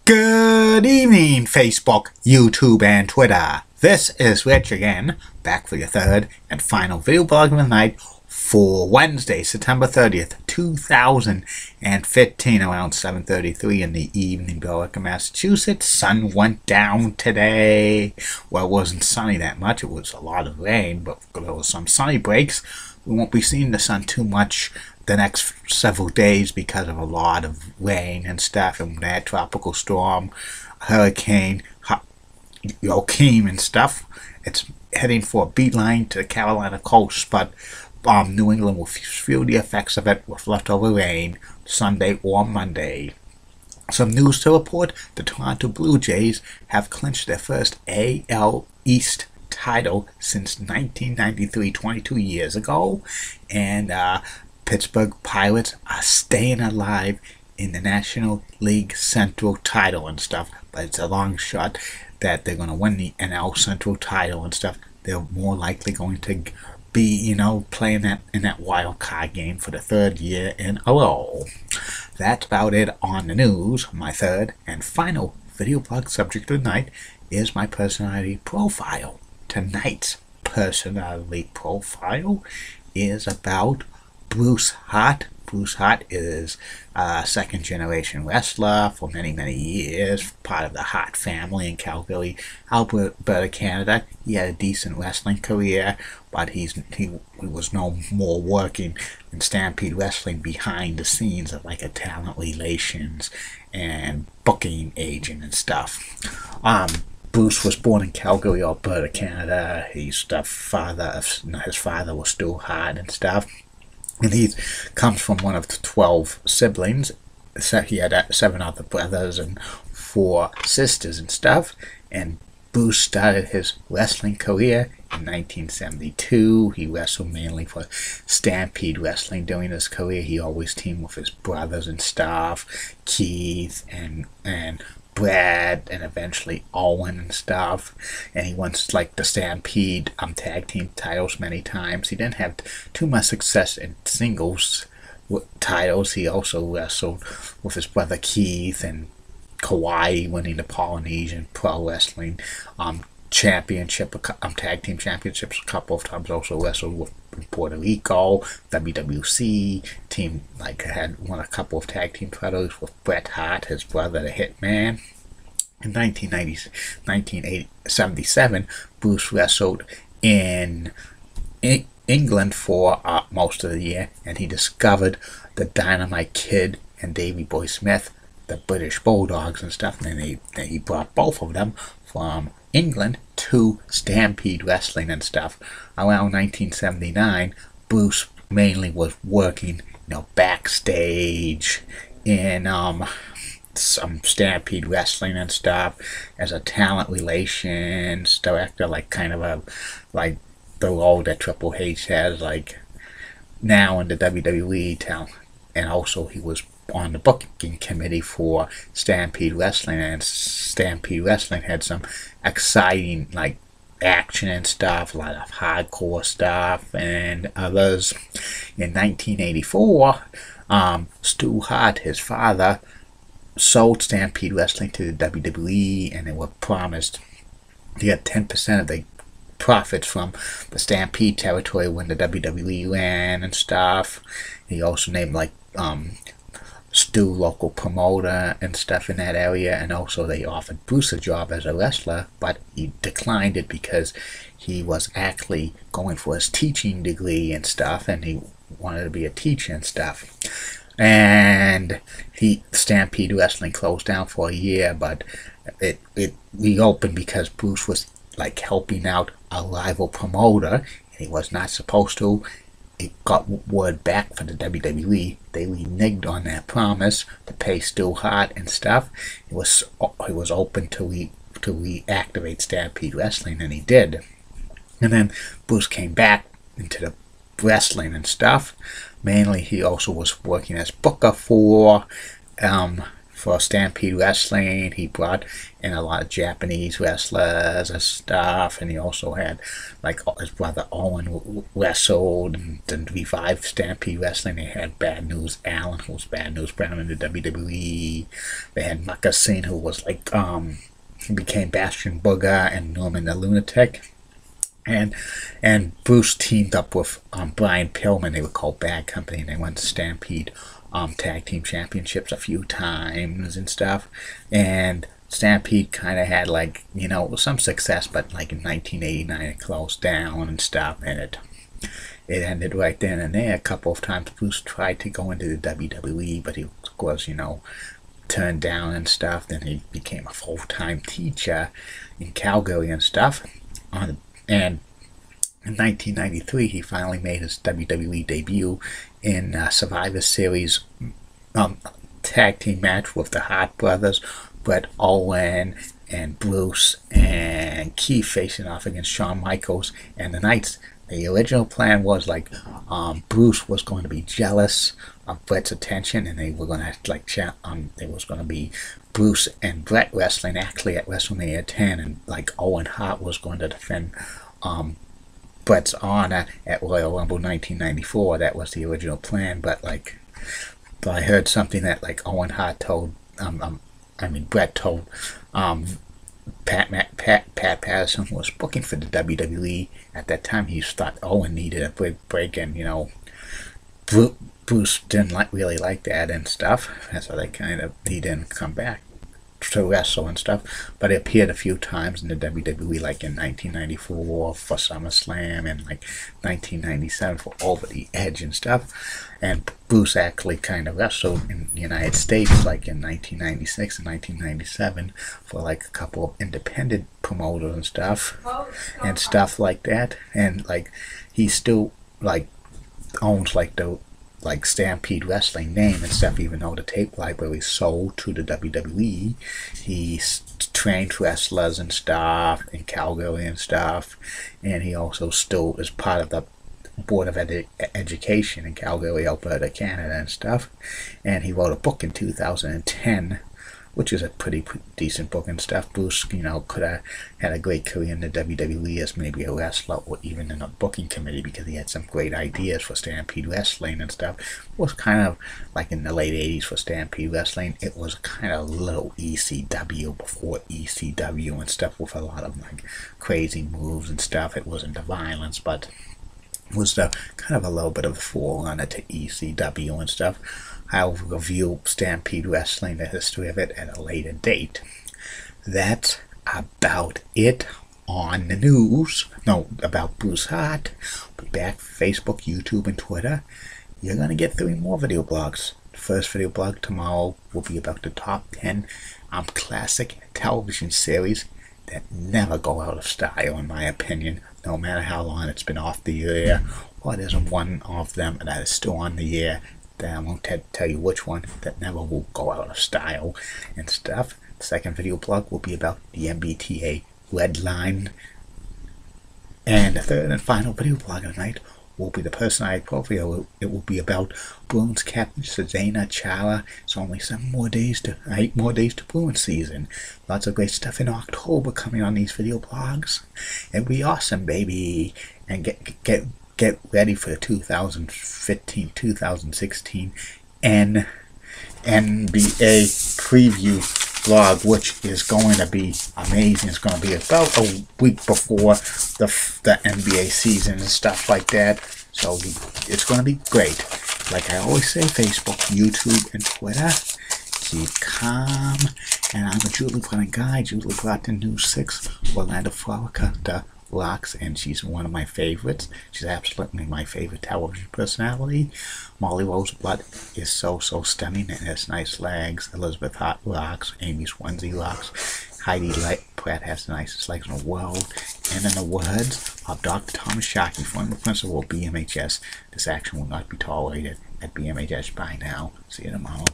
Good evening, Facebook, YouTube, and Twitter. This is Rich again, back for your third and final video blog of the night for Wednesday, September 30th, 2015, around 7:33 in the evening, Billerica, Massachusetts. Sun went down today. Well, it wasn't sunny that much. It was a lot of rain, but there was some sunny breaks. We won't be seeing the sun too much the next several days because of a lot of rain and stuff, and that tropical storm, hurricane Joaquin and stuff. It's heading for a beeline to the Carolina coast, but New England will feel the effects of it with leftover rain Sunday or Monday. Some news to report: the Toronto Blue Jays have clinched their first AL East title since 1993, 22 years ago, and Pittsburgh Pirates are staying alive in the National League Central title and stuff, but it's a long shot that they're going to win the NL Central title and stuff. They're more likely going to be, playing that in that wild card game for the third year in a row. That's about it on the news. My third and final video blog subject of the night is my personality profile. Tonight's personality profile is about Bruce Hart. Bruce Hart is a second-generation wrestler for many, many years, part of the Hart family in Calgary, Alberta, Canada. He had a decent wrestling career, but he was no more working in Stampede Wrestling behind the scenes of like a talent relations and booking agent and stuff. Bruce was born in Calgary, Alberta, Canada. He's the father of, his father was Stu Hart and stuff. And he comes from one of the 12 siblings. So he had 7 other brothers and 4 sisters and stuff. And Bruce started his wrestling career in 1972. He wrestled mainly for Stampede Wrestling during his career. He always teamed with his brothers and stuff, Keith and Brad, and eventually Owen and stuff. And he won like the Stampede tag team titles many times. He didn't have too much success in singles titles. He also wrestled with his brother Keith and Kauai, winning the Polynesian Pro Wrestling championship, tag team championships a couple of times. Also wrestled with Puerto Rico, WWC team, had won a couple of tag team titles with Bret Hart, his brother, the Hitman. In 1977, Bruce wrestled in England for most of the year, and he discovered the Dynamite Kid and Davey Boy Smith, the British Bulldogs and stuff, and then he brought both of them from England to Stampede Wrestling and stuff. Around 1979, Bruce mainly was working, backstage in some Stampede Wrestling and stuff as a talent relations director, kind of the role that Triple H has now in the WWE talent. And also he was on the booking committee for Stampede Wrestling, and Stampede Wrestling had some exciting action and stuff, a lot of hardcore stuff and others. In 1984, Stu Hart, his father, sold Stampede Wrestling to the WWE, and they were promised to get 10% of the profits from the Stampede territory when the WWE ran and stuff. He also named Stu local promoter and stuff in that area, and also they offered Bruce a job as a wrestler, but he declined it because he was actually going for his teaching degree and stuff, and he wanted to be a teacher and stuff. And Stampede Wrestling closed down for a year, but it reopened because Bruce was helping out a rival promoter, and he was not supposed to. It got word back from the WWE. They reneged on that promise to pay Stu Hart and stuff. It was open to reactivate Stampede Wrestling, and he did. And then Bruce came back into the wrestling and stuff. Mainly, he also was working as booker for Stampede Wrestling. He brought in a lot of Japanese wrestlers and stuff, and he also had his brother Owen wrestled and revived Stampede Wrestling. They had Bad News Allen, who was Bad News Brown in the WWE. They had Moccasin, who was like he became Bastion Booger and Norman the Lunatic. And Bruce teamed up with Brian Pillman. They were called Bad Company, and they won the Stampede Tag Team Championships a few times and stuff. And Stampede kind of had, like, you know, some success, but like in 1989 it closed down and stuff, and it ended right then and there. A couple of times Bruce tried to go into the WWE, but he was, you know, turned down and stuff. Then he became a full-time teacher in Calgary and stuff. And in 1993, he finally made his WWE debut in Survivor Series tag team match with the Hart brothers, Bret Owen and Bruce and Keith, facing off against Shawn Michaels and the Knights. The original plan was like Bruce was going to be jealous of Bret's attention, and they were going to like there was going to be Bruce and Bret wrestling actually at WrestleMania 10, and like Owen Hart was going to defend Bret's honor at Royal Rumble 1994. That was the original plan, but I heard something that like Owen Hart told, Bret told Pat Patterson, who was booking for the WWE at that time. He thought Owen needed a big break, and you know, Bruce didn't really like that and stuff. So he didn't come back to wrestle and stuff, but he appeared a few times in the WWE, like in 1994 for SummerSlam and like 1997 for Over the Edge and stuff. And Bruce actually kind of wrestled in the United States like in 1996 and 1997 for like a couple of independent promoters and stuff like that. And like he still like owns like the Stampede Wrestling name and stuff, even though the tape library sold to the WWE. He trained wrestlers and stuff in Calgary and stuff, and he also still is part of the Board of Education in Calgary, Alberta, Canada and stuff. And he wrote a book in 2010, which is a pretty decent book and stuff. Bruce, you know, could have had a great career in the WWE as maybe a wrestler or even in a booking committee, because he had some great ideas for Stampede Wrestling and stuff. It was kind of like in the late 80s for Stampede Wrestling. It was kind of a little ECW before ECW and stuff, with a lot of like crazy moves and stuff. It wasn't the violence, but it was the kind of a little bit of a forerunner to ECW and stuff. I'll review Stampede Wrestling, the history of it, at a later date. That's about it on the news. No, about Bruce Hart. Be back Facebook, YouTube, and Twitter. You're going to get 3 more video blogs. The first video blog tomorrow will be about the top 10 classic television series that never go out of style, in my opinion, no matter how long it's been off the air, or there's one of them that is still on the air that I won't tell you which one, that never will go out of style and stuff. The second video blog will be about the MBTA Red Line. And the third and final video blog of the night will be the personalized profile. It will be about Bruins captain Zdeno Chara. It's only 8 more days to Bruins season. Lots of great stuff in October coming on these video blogs. It'll be awesome, baby. And get ready for the 2015-2016 NBA preview vlog, which is going to be amazing. It's going to be about a week before the NBA season and stuff like that. So it's going to be great. Like I always say, Facebook, YouTube, and Twitter. Keep calm. And I'm a Julie Brennan guy. Julie brought the new 6 Orlando, Florida rocks, and she's one of my favorites. She's absolutely my favorite television personality. Molly Roseblood is so stunning and has nice legs. Elizabeth Hart rocks. Amy Swansea rocks. Heidi Pratt has the nicest legs in the world. And in the words of Dr. Thomas Shockey, former principal of BMHS, this action will not be tolerated at BMHS. Bye now. See you tomorrow.